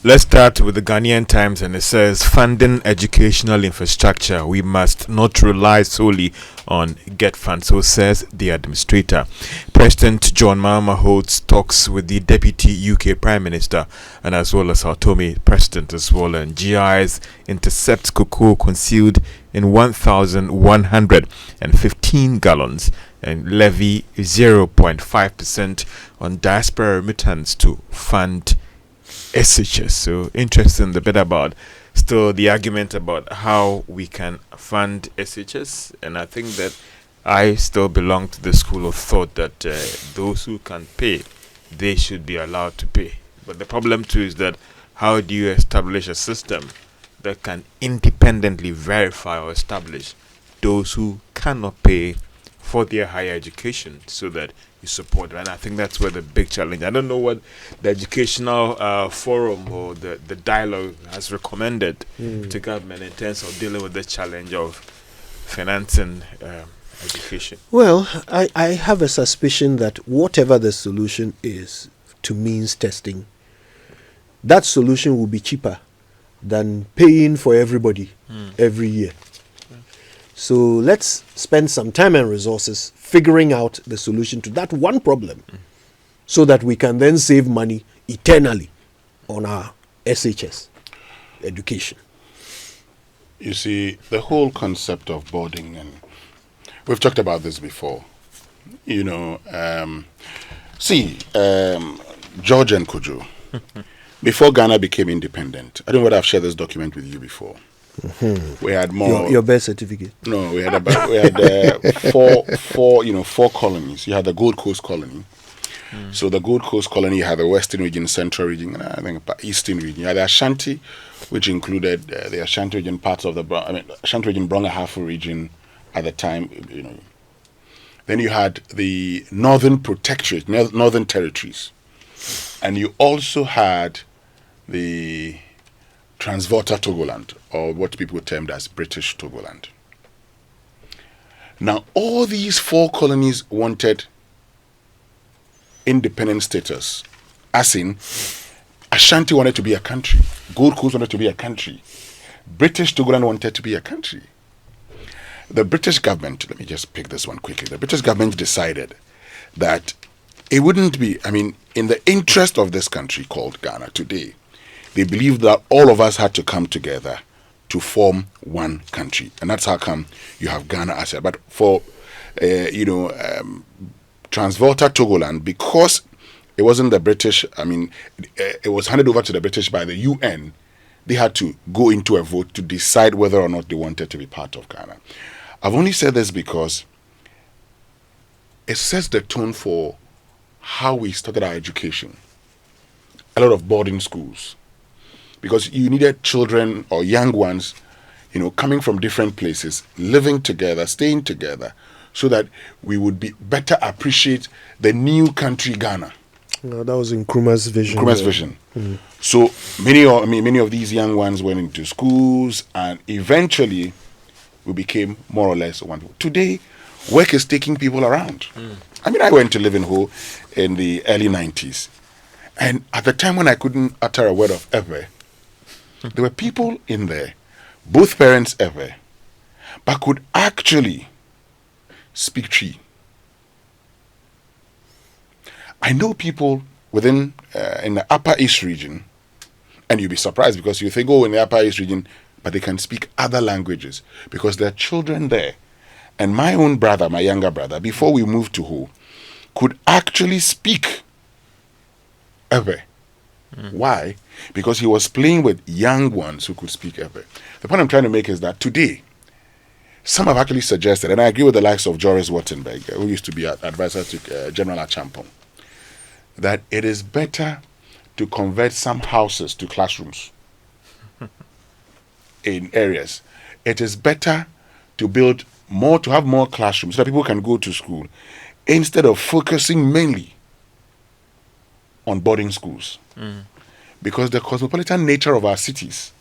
Let's start with the Ghanaian Times, and it says funding educational infrastructure. We must not rely solely on get funds, so says the administrator. President John Mahama holds talks with the Deputy UK Prime Minister and as well as Sao Tome President as well, and GIs intercept cocoa concealed in 1,115 gallons and levy 0.5% on diaspora remittance to fund FSHS. So interesting the bit about still the argument about how we can fund FSHS, and I think that I still belong to the school of thought that those who can pay, they should be allowed to pay. But the problem too is that how do you establish a system that can independently verify or establish those who cannot pay for their higher education so that you support them? And I think that's where the big challenge. I don't know what the educational forum or the dialogue has recommended to government in terms of dealing with the challenge of financing education. Well, I have a suspicion that whatever the solution is to means testing, that solution will be cheaper than paying for everybody every year. So let's spend some time and resources figuring out the solution to that one problem so that we can then save money eternally on our SHS education. You see, the whole concept of boarding, and we've talked about this before, George and Kojo, before Ghana became independent, I don't know whether I've shared this document with you before. We had more. Your birth certificate. No, we had four colonies. You had the Gold Coast colony. So the Gold Coast colony had the Western region, Central region, and I think Eastern region. You had the Ashanti, which included the Ashanti region, parts of the Ashanti region, Brong-Ahafo region at the time. Then you had the Northern Protectorate, Northern Territories, and you also had the Transvolta Togoland, or what people termed as British Togoland. Now, all these four colonies wanted independent status, as in Ashanti wanted to be a country, Gold Coast wanted to be a country, British Togoland wanted to be a country. The British government, let me just pick this one quickly, the British government decided that it wouldn't be, in the interest of this country called Ghana today, they believed that all of us had to come together to form one country. And that's how come you have Ghana as a... But for, Transvolta Togoland, because it wasn't the British, it was handed over to the British by the UN, they had to go into a vote to decide whether or not they wanted to be part of Ghana. I've only said this because it sets the tone for how we started our education. A lot of boarding schools. Because you needed children or young ones, coming from different places, living together, staying together, so that we would be better appreciate the new country Ghana. No, that was Nkrumah's vision. Nkrumah's vision. So many of these young ones went into schools, and eventually we became more or less one. Today, work is taking people around. I went to live in Ho in the early 90s, and at the time when I couldn't utter a word of ever, there were people in there, both parents ever, but could actually speak Tree. I know people within in the Upper East region, and you'll be surprised because you think, in the Upper East region, but they can speak other languages because there are children there. And my own brother, my younger brother, before we moved to Ho, could actually speak ever. Why? Because he was playing with young ones who could speak ever. The point I'm trying to make is that today, some have actually suggested, and I agree with the likes of Joris Wattenberg, who used to be an advisor to General Achampong, that it is better to convert some houses to classrooms in areas. It is better to build more, to have more classrooms so that people can go to school instead of focusing mainly on boarding schools. Because the cosmopolitan nature of our cities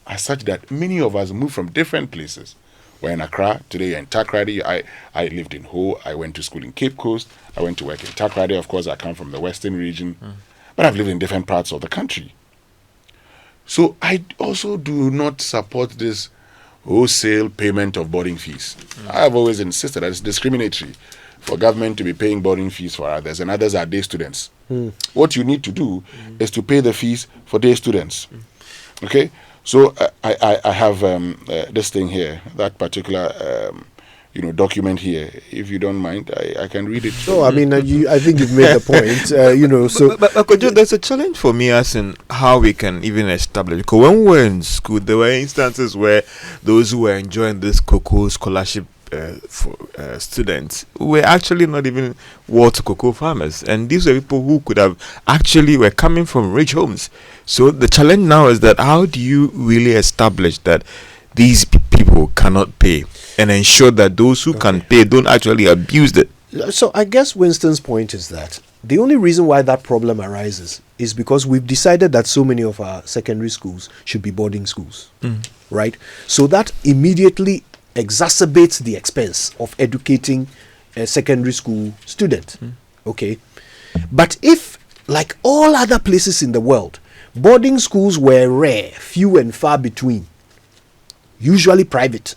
are such that many of us move from different places. We're in Accra, today you're in Takrady. I lived in Ho, I went to school in Cape Coast, I went to work in Takrady. Of course, I come from the Western region, but I've lived in different parts of the country. So I also do not support this wholesale payment of boarding fees. I have always insisted that it's discriminatory for government to be paying boarding fees for others, and others are day students. What you need to do is to pay the fees for day students. Okay? So I have this thing here, that particular document here. If you don't mind, I can read it. No, I mean, I think you've made the point. So but Kojo, there's a challenge for me as in how we can even establish. Because when we were in school, there were instances where those who were enjoying this cocoa scholarship for students were actually not even water cocoa farmers, and these were people who could have actually were coming from rich homes. So the challenge now is that how do you really establish that these people cannot pay and ensure that those who can pay don't actually abuse it? So I guess Winston's point is that the only reason why that problem arises is because we've decided that so many of our secondary schools should be boarding schools, right? So that immediately exacerbates the expense of educating a secondary school student. Okay, but if, like all other places in the world, boarding schools were rare, few and far between, usually private,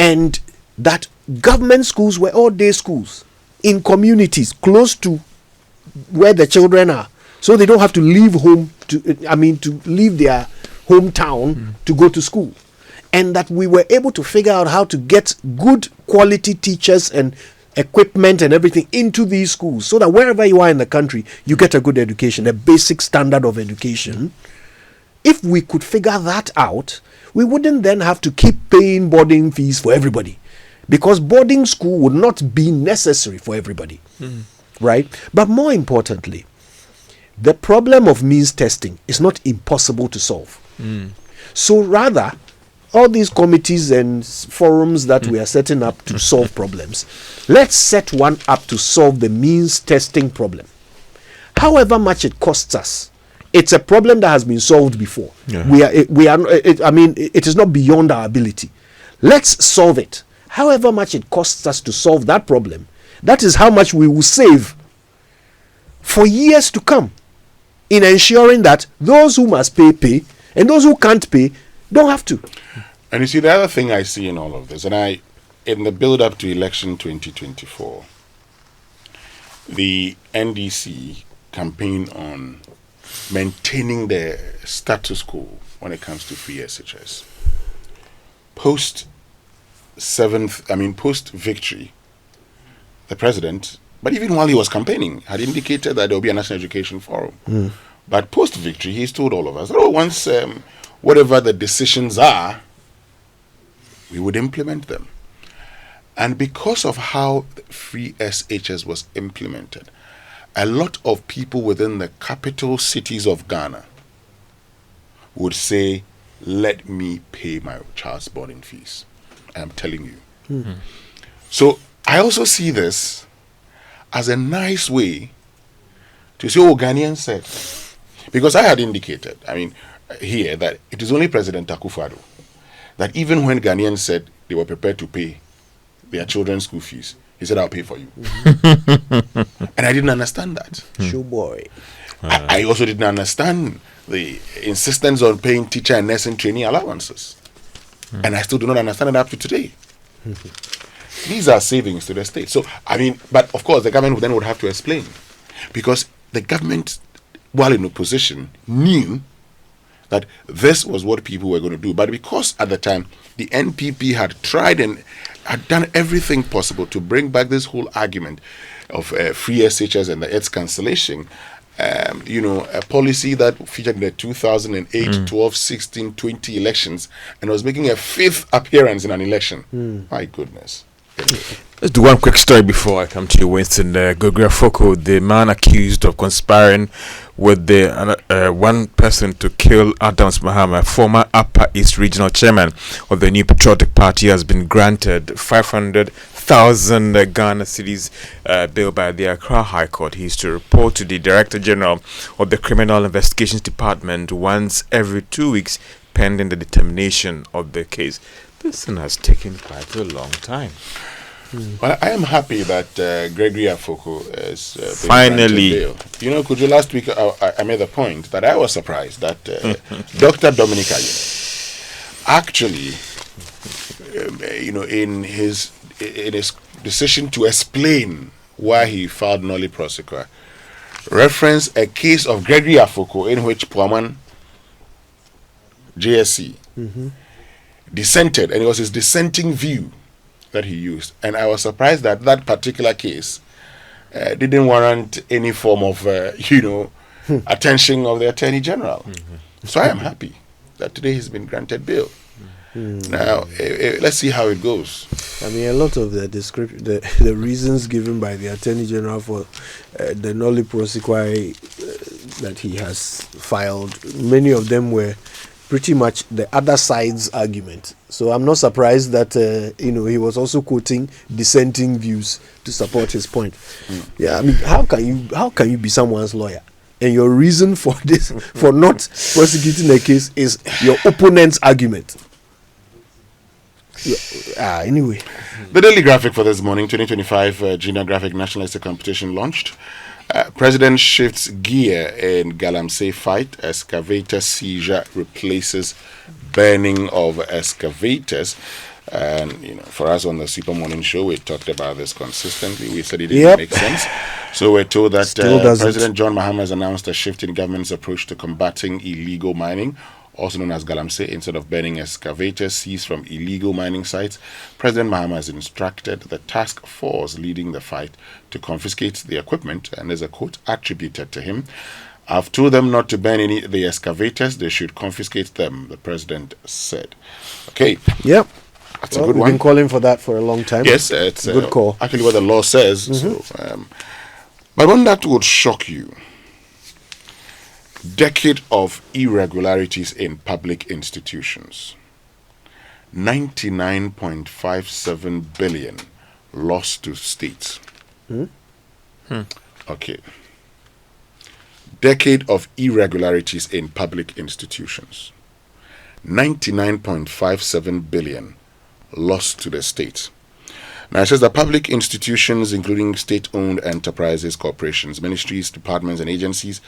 and that government schools were all day schools in communities close to where the children are, so they don't have to leave home to leave their hometown to go to school, and that we were able to figure out how to get good quality teachers and equipment and everything into these schools, so that wherever you are in the country, you get a good education, a basic standard of education. If we could figure that out, we wouldn't then have to keep paying boarding fees for everybody, because boarding school would not be necessary for everybody, right? But more importantly, the problem of means testing is not impossible to solve. So rather, all these committees and forums that we are setting up to solve problems, let's set one up to solve the means testing problem. However much it costs us, it's a problem that has been solved before. It is not beyond our ability. Let's solve it. However much it costs us to solve that problem, that is how much we will save for years to come, in ensuring that those who must pay, and those who can't pay don't have to. And you see, the other thing I see in all of this, and in the build-up to election 2024, the NDC campaign on maintaining the status quo when it comes to free SHS. Post victory, the president, but even while he was campaigning, had indicated that there will be a national education forum. But post victory, he's told all of us, once whatever the decisions are, we would implement them. And because of how free SHS was implemented, a lot of people within the capital cities of Ghana would say, let me pay my child's boarding fees. I'm telling you. So I also see this as a nice way to say, Ghanaians said. Because I had indicated, here, that it is only President Akufo-Addo that even when Ghanaians said they were prepared to pay their children's school fees, he said, I'll pay for you. And I didn't understand that. Show boy. I also didn't understand the insistence on paying teacher and nursing trainee allowances. And I still do not understand it up to today. These are savings to the state. So, but of course, the government then would have to explain. Because the government, while in opposition, knew that this was what people were going to do. But because at the time, the NPP had tried and had done everything possible to bring back this whole argument of free SHS and its cancellation, a policy that featured in the 2008, 12, 16, 20 elections, and was making a fifth appearance in an election. My goodness. Let's do one quick story before I come to you, Winston. Gogria Foko, the man accused of conspiring with the one person to kill Adams Mahama, former Upper East Regional Chairman of the New Patriotic Party, has been granted 500,000 Ghana cedis bail by the Accra High Court. He is to report to the Director General of the Criminal Investigations Department once every 2 weeks, pending the determination of the case. This thing has taken quite a long time. Well, I am happy that Gregory Afoko is been Finally. granted bail. You know, could you last week I made the point that I was surprised that Dr. Dominic Ayine actually, in his decision to explain why he filed nolli prosequi, referenced a case of Gregory Afoko in which Puaman JSC dissented, and it was his dissenting view that he used. And I was surprised that that particular case didn't warrant any form of, attention of the Attorney General. So I am happy that today he's been granted bail. Now, let's see how it goes. I mean, a lot of the description, the reasons given by the Attorney General for the nolli prosequi that he has filed, many of them were pretty much the other side's argument. So I'm not surprised that he was also quoting dissenting views to support his point. Yeah, I mean, how can you be someone's lawyer and your reason for this for not prosecuting a case is your opponent's argument? Anyway, the daily graphic for this morning, 2025 Junior Graphic National Essay Competition launched. President shifts gear in Galamsey fight. Excavator seizure replaces burning of excavators. And for us on the Super Morning Show, we talked about this consistently. We said it didn't make sense. So we're told that President John Mahama has announced a shift in government's approach to combating illegal mining, also known as Galamsey. Instead of burning excavators seized from illegal mining sites, President Mahama has instructed the task force leading the fight to confiscate the equipment, and there's a quote attributed to him. I've told them not to burn any of the excavators, they should confiscate them, the president said. Okay. Yep. That's a good one. We've been calling for that for a long time. Yes, it's a good call. Actually what the law says. But one that would shock you. Decade of irregularities in public institutions. 99.57 billion lost to states. Okay. Decade of irregularities in public institutions. 99.57 billion lost to the states. Now it says that public institutions, including state-owned enterprises, corporations, ministries, departments, and agencies,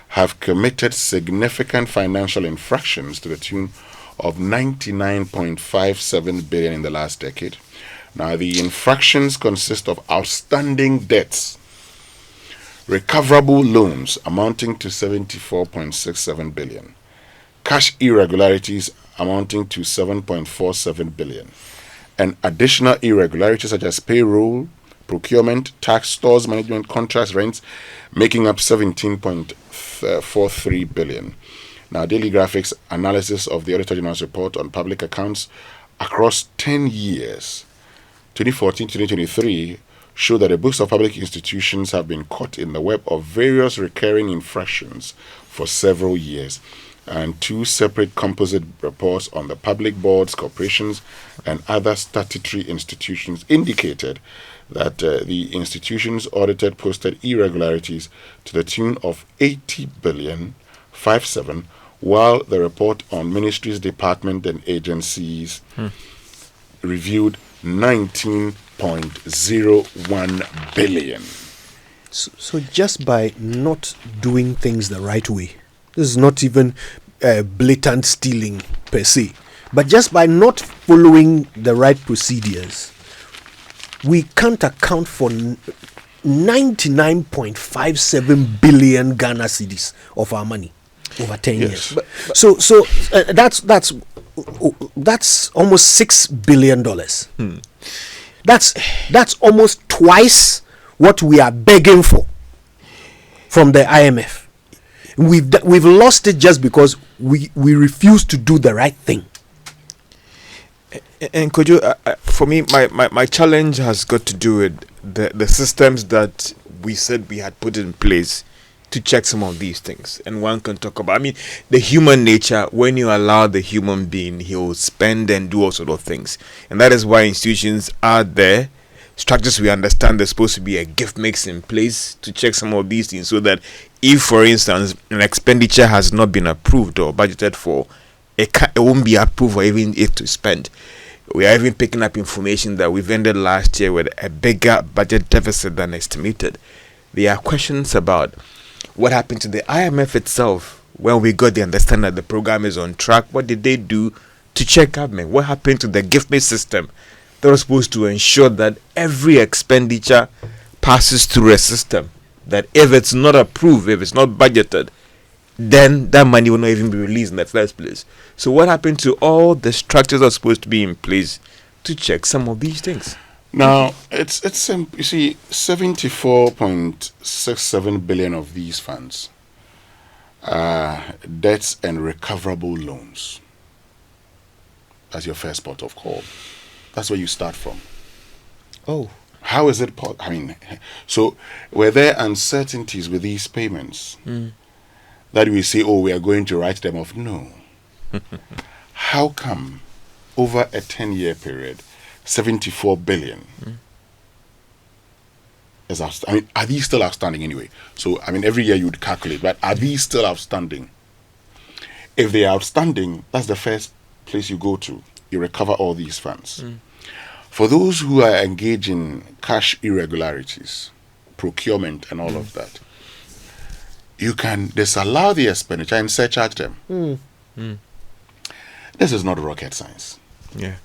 have committed significant financial infractions to the tune of 99.57 billion in the last decade. Now the infractions consist of outstanding debts, recoverable loans amounting to 74.67 billion, cash irregularities amounting to 7.47 billion, and additional irregularities such as payroll, procurement, tax, stores management, contracts, rents, making up 17.43 billion. Now, Daily Graphics analysis of the Auditor General's report on public accounts across 10 years, 2014-2023, show that the books of public institutions have been caught in the web of various recurring infractions for several years. And two separate composite reports on the public boards, corporations, and other statutory institutions indicated that the institutions audited posted irregularities to the tune of 80 billion 57, while the report on ministries, departments, and agencies reviewed 19.01 billion. So just by not doing things the right way, this is not even blatant stealing per se, but just by not following the right procedures, we can't account for 99.57 billion Ghana cedis of our money over 10 years. So that's almost $6 billion. That's almost twice what we are begging for from the IMF. We've lost it just because we refuse to do the right thing. And could you, for me, my challenge has got to do with the systems that we said we had put in place to check some of these things. And one can talk about, the human nature. When you allow the human being, he'll spend and do all sort of things. And that is why institutions are there. Structures we understand there's supposed to be a gift mix in place to check some of these things, so that if, for instance, an expenditure has not been approved or budgeted for, it won't be approved or even it to spend. We are even picking up information that we've ended last year with a bigger budget deficit than estimated. There are questions about what happened to the IMF itself when we got the understanding that the program is on track. What did they do to check government? What happened to the gift me system that was supposed to ensure that every expenditure passes through a system, that if it's not approved, if it's not budgeted, then that money will not even be released in the first place. So what happened to all the structures that are supposed to be in place to check some of these things? Now, it's you see, 74.67 billion of these funds are debts and recoverable loans. That's your first port of call. That's where you start from. Oh. How is it I mean, so were there uncertainties with these payments that we say, oh, we are going to write them off? No. How come over a 10-year period, 74 billion is I mean, are these still outstanding anyway? So, I mean, every year you'd calculate, but are these still outstanding? If they are outstanding, that's the first place you go to. You recover all these funds. For those who are engaged in cash irregularities, procurement and all of that, you can disallow the expenditure and surcharge them. This is not rocket science. Yeah.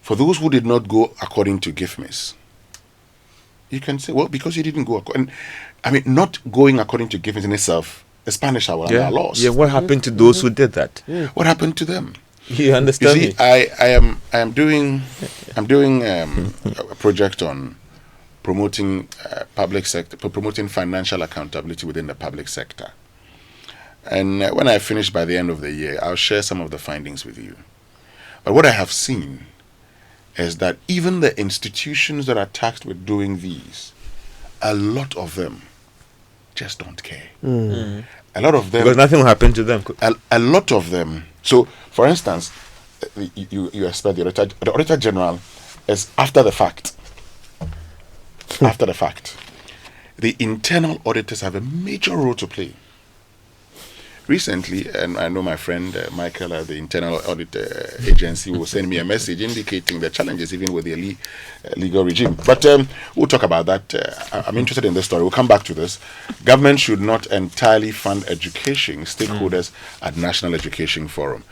For those who did not go according to GIFMIS, you can say, well, because you didn't go according... I mean, not going according to GIFMIS in itself is punishable under our laws. Yeah, what happened to those who did that? What happened to them? You understand You see, me? I am doing a project on promoting public sector, promoting financial accountability within the public sector. And when I finish by the end of the year, I'll share some of the findings with you. But what I have seen is that even the institutions that are tasked with doing these, a lot of them just don't care. A lot of them... Because nothing will happen to them. A lot of them... So, for instance, you expect the Auditor General is after the fact. After the fact. The internal auditors have a major role to play. Recently, and I know my friend Michael at the Internal Audit Agency will send me a message indicating the challenges even with the legal regime. But we'll talk about that. I'm interested in this story. We'll come back to this. Government should not entirely fund education. Stakeholders at National Education Forum.